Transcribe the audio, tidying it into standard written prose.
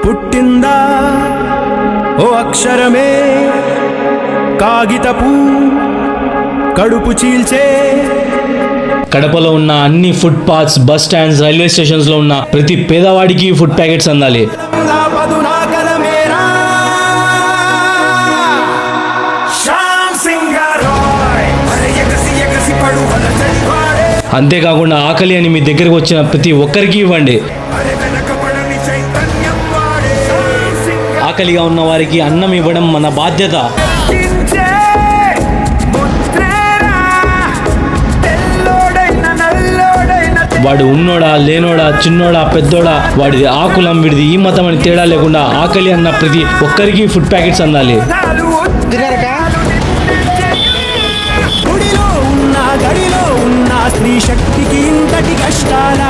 పుట్టిందా ఓ అక్షరమే కాగితపు కడుపు చీల్చే. కడపలో ఉన్న అన్ని food paths, bus stands, railway stations లో ఉన్న ప్రతి పేదవాడికి ఫుడ్ ప్యాకెట్స్ అందాలి. అంతేకాకుండా ఆకలి అని మీ దగ్గరకు వచ్చిన ప్రతి ఒక్కరికి ఇవ్వండి. ఆకలిగా ఉన్న వారికి అన్నం ఇవ్వడం మన బాధ్యత. వాడు ఉన్నోడా, లేనోడా, చిన్నోడా, పెద్దోడా, వాడిది ఆ కులం, విడిది ఈ మతం అని తేడా లేకుండా ఆకలి అన్న ప్రతి ఒక్కరికి ఫుడ్ ప్యాకెట్స్ అందాలి. గడిలో ఉన్న స్త్రీ శక్తికి ఇంతటి కష్టాల